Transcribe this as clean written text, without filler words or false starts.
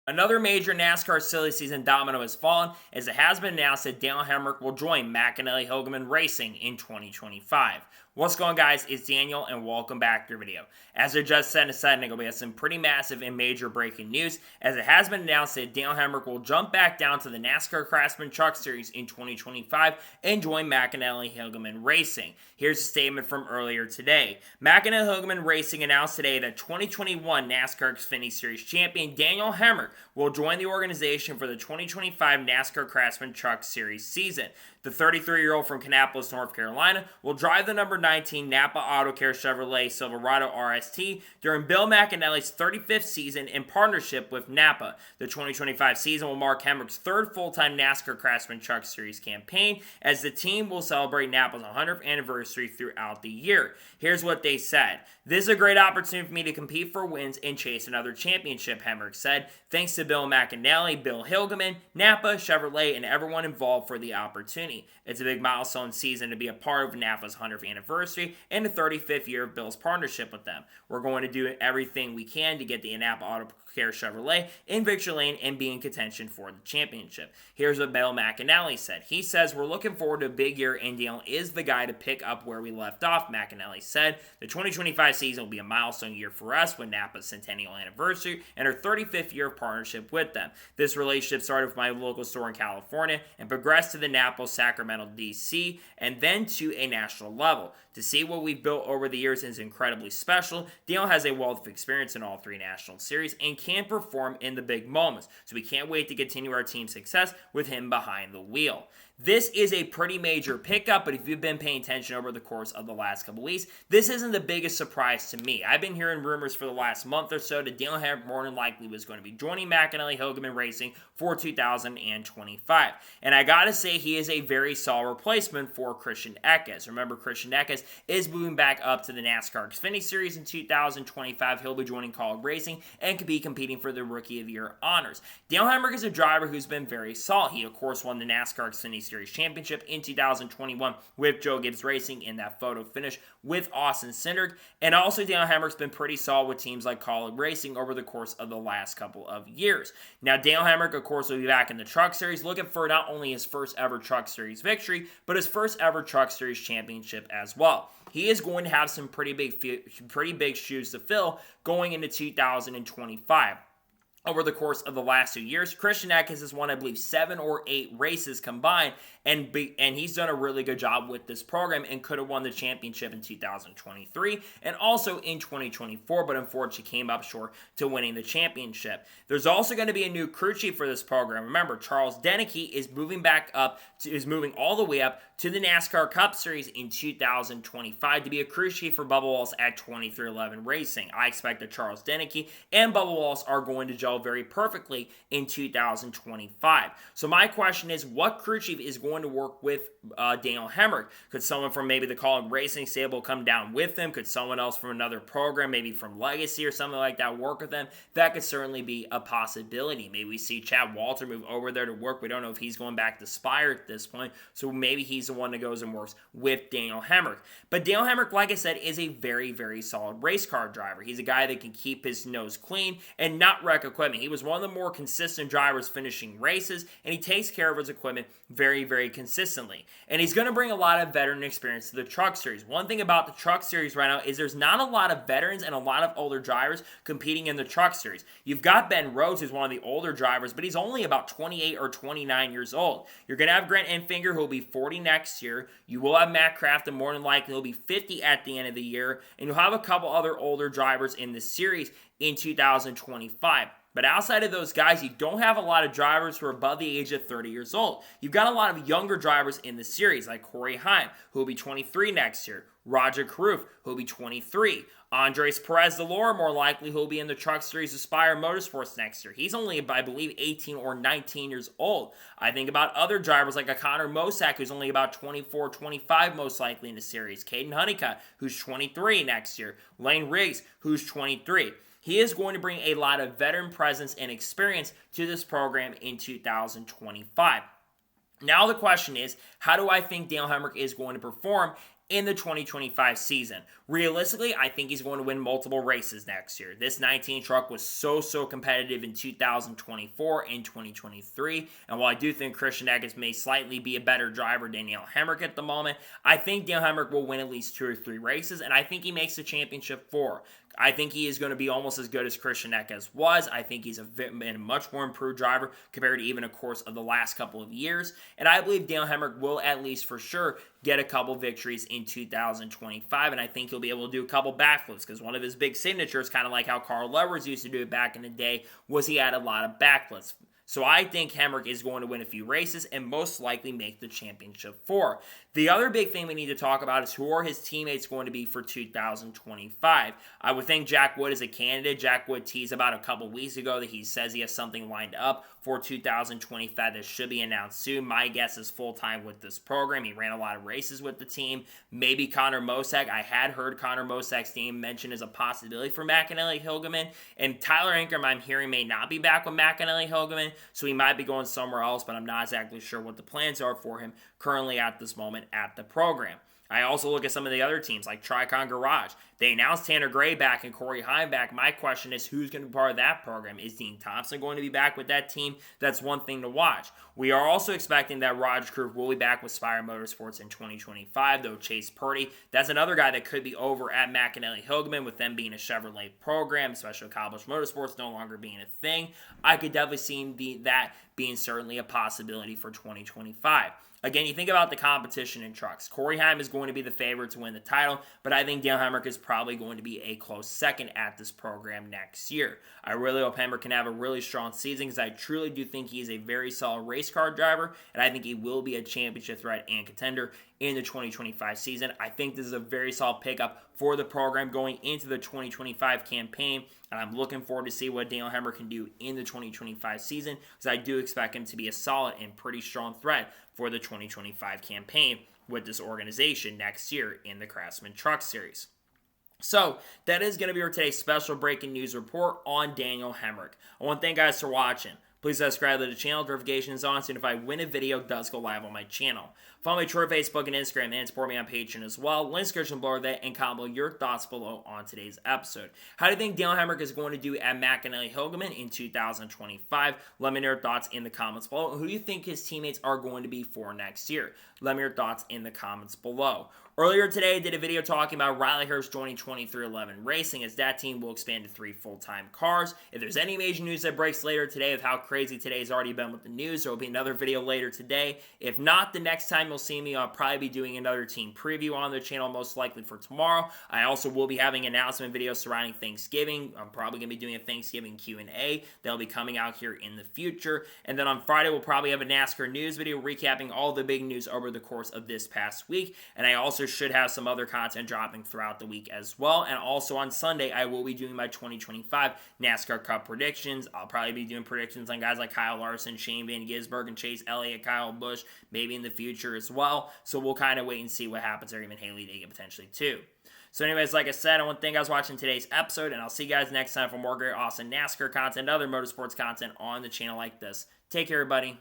Another major NASCAR silly season domino has fallen as it has been announced that Daniel Hemric will join McAnally-Hilgemann Racing in 2025. What's going on, guys? It's Daniel and welcome back to your video. As I just said in a second, we have some pretty massive and major breaking news as it has been announced that Daniel Hemric will jump back down to the NASCAR Craftsman Truck Series in 2025 and join McAnally-Hilgemann Racing. Here's a statement from earlier today. McAnally-Hilgemann Racing announced today that 2021 NASCAR Xfinity Series champion Daniel Hemric will join the organization for the 2025 NASCAR Craftsman Truck Series season. The 33-year-old from Kannapolis, North Carolina, will drive the number 19 Napa Auto Care Chevrolet Silverado RST during Bill McAnally's 35th season in partnership with Napa. The 2025 season will mark Hemric's third full-time NASCAR Craftsman Truck Series campaign, as the team will celebrate Napa's 100th anniversary throughout the year. Here's what they said. "This is a great opportunity for me to compete for wins and chase another championship," Hemric said. "Thanks to Bill McAnally, Bill Hilgemann, Napa, Chevrolet, and everyone involved for the opportunity. It's a big milestone season to be a part of Napa's 100th anniversary and the 35th year of Bill's partnership with them. We're going to do everything we can to get the Napa Auto Care Chevrolet in victory lane and be in contention for the championship." Here's what Bill McAnally said. He says, "We're looking forward to a big year, and Daniel is the guy to pick up where we left off," McAnally said. "The 2025 season will be a milestone year for us with Napa's centennial anniversary and our 35th year of partnership with them. This relationship started with my local store in California and progressed to the Napa, Sacramento, DC, and then to a national level. To see what we've built over the years is incredibly special. Daniel has a wealth of experience in all three national series and can perform in the big moments, so we can't wait to continue our team's success with him behind the wheel." This is a pretty major pickup, but if you've been paying attention over the course of the last couple weeks, this isn't the biggest surprise to me. I've been hearing rumors for the last month or so that Daniel Hemric more than likely was going to be joining McAnally-Hilgemann Racing for 2025. And I gotta say, he is a very solid replacement for Christian Eckes. Remember, Christian Eckes is moving back up to the NASCAR Xfinity Series in 2025. He'll be joining College Racing and could be competing for the Rookie of the Year honors. Daniel Hemric is a driver who's been very solid. He, of course, won the NASCAR Xfinity Series Championship in 2021 with Joe Gibbs Racing in that photo finish with Austin Cindric. And also, Daniel Hemric's been pretty solid with teams like College Racing over the course of the last couple of years. Now, Daniel Hemric, of course, will be back in the Truck Series, looking for not only his first ever Truck Series victory, but his first ever Truck Series championship as well. He is going to have some pretty big shoes to fill going into 2025. Over the course of the last 2 years, Christian Eckes has won, I believe, 7 or 8 races combined, and he's done a really good job with this program and could have won the championship in 2023 and also in 2024, but unfortunately came up short to winning the championship. There's also going to be a new crew chief for this program. Remember, Charles Deneke is moving all the way up to the NASCAR Cup Series in 2025 to be a crew chief for Bubba Wallace at 2311 Racing. I expect that Charles Deneke and Bubba Wallace are going to gel very perfectly in 2025. So my question is, what crew chief is going to work with Daniel Hemric? Could someone from maybe the College Racing stable come down with him? Could someone else from another program, maybe from Legacy or something like that, work with them? That could certainly be a possibility. Maybe we see Chad Walter move over there to work. We don't know if he's going back to Spire at this point, so maybe he's the one that goes and works with Daniel Hemric. But Daniel Hemric, like I said, is a very, very solid race car driver. He's a guy that can keep his nose clean and not wreck equipment. He was one of the more consistent drivers finishing races, and he takes care of his equipment very, very consistently. And he's going to bring a lot of veteran experience to the Truck Series. One thing about the Truck Series right now is there's not a lot of veterans and a lot of older drivers competing in the Truck Series. You've got Ben Rhodes, who's one of the older drivers, but he's only about 28 or 29 years old. You're going to have Grant Enfinger, who will be 40 next year. You will have Matt Craft, and more than likely he'll be 50 at the end of the year. And you'll have a couple other older drivers in the series in 2025. But outside of those guys, you don't have a lot of drivers who are above the age of 30 years old. You've got a lot of younger drivers in the series, like Corey Heim, who will be 23 next year. Roger Carruth, who will be 23. Andres Perez de Lora, more likely, who will be in the Truck Series Aspire Motorsports next year. He's only, I believe, 18 or 19 years old. I think about other drivers like a Connor Mosack, who's only about 24, 25 most likely in the series. Caden Honeycutt, who's 23 next year. Lane Riggs, who's 23. He is going to bring a lot of veteran presence and experience to this program in 2025. Now the question is, how do I think Daniel Hemric is going to perform in the 2025 season. Realistically, I think he's going to win multiple races next year. This 19 truck was so competitive in 2024 and 2023, and while I do think Christian Eckes may slightly be a better driver than Daniel Hemric at the moment, I think Daniel Hemric will win at least 2 or 3 races, and I think he makes the championship 4. I think he is going to be almost as good as Christian Eckes was. I think he's a much more improved driver compared to even a course of the last couple of years. And I believe Daniel Hemric will at least for sure get a couple victories in 2025. And I think he'll be able to do a couple backflips because one of his big signatures, kind of like how Carl Lewis used to do it back in the day, was he had a lot of backflips. So I think Hemric is going to win a few races and most likely make the championship 4. The other big thing we need to talk about is who are his teammates going to be for 2025. I would think Jack Wood is a candidate. Jack Wood teased about a couple weeks ago that he says he has something lined up for 2025 that should be announced soon. My guess is full-time with this program. He ran a lot of races with the team. Maybe Connor Mosack. I had heard Connor Mosack's name mentioned as a possibility for McAnally-Hilgemann. And Tyler Ankrum, I'm hearing, may not be back with McAnally-Hilgemann, so he might be going somewhere else, but I'm not exactly sure what the plans are for him currently at this moment at the program. I also look at some of the other teams like Tricon Garage. They announced Tanner Gray back and Corey Heim back. My question is, who's going to be part of that program? Is Dean Thompson going to be back with that team? That's one thing to watch. We are also expecting that Roger Krug will be back with Spire Motorsports in 2025, though Chase Purdy, that's another guy that could be over at McAnally-Hilgemann with them being a Chevrolet program, especially with Kyle Busch Motorsports no longer being a thing. I could definitely see that being certainly a possibility for 2025. Again, you think about the competition in trucks. Corey Heim is going to be the favorite to win the title, but I think Dale Hemric is probably going to be a close second at this program next year. I really hope Hemric can have a really strong season because I truly do think he is a very solid race car driver, and I think he will be a championship threat and contender in the 2025 season. I think this is a very solid pickup for the program going into the 2025 campaign, and I'm looking forward to see what Daniel Hemric can do in the 2025 season because I do expect him to be a solid and pretty strong threat for the 2025 campaign with this organization next year in the Craftsman Truck Series. So, that is going to be our today's special breaking news report on Daniel Hemric. I want to thank you guys for watching. Please subscribe to the channel, notifications on, so if I win a video, it does go live on my channel. Follow me on Twitter, Facebook, and Instagram, and support me on Patreon as well. Links description below that, and comment below your thoughts below on today's episode. How do you think Daniel Hemric is going to do at McAnally-Hilgemann in 2025? Let me know your thoughts in the comments below. Who do you think his teammates are going to be for next year? Let me know your thoughts in the comments below. Earlier today, I did a video talking about Riley Hurst joining 2311 Racing as that team will expand to 3 full-time cars. If there's any major news that breaks later today of how crazy today's already been with the news, there will be another video later today. If not, the next time you'll see me, I'll probably be doing another team preview on the channel, most likely for tomorrow. I also will be having announcement videos surrounding Thanksgiving. I'm probably going to be doing a Thanksgiving Q&A. That'll be coming out here in the future. And then on Friday, we'll probably have a NASCAR news video recapping all the big news over the course of this past week. And I also should have some other content dropping throughout the week as well. And also on Sunday, I will be doing my 2025 NASCAR Cup predictions. I'll probably be doing predictions on guys like Kyle Larson, Shane Van Gisbergen, and Chase Elliott, Kyle Busch, maybe in the future as well. So we'll kind of wait and see what happens there, even Haley Dagan potentially too. So anyways, like I said, I want to thank you guys for watching today's episode, and I'll see you guys next time for more great, awesome NASCAR content and other motorsports content on the channel like this. Take care, everybody.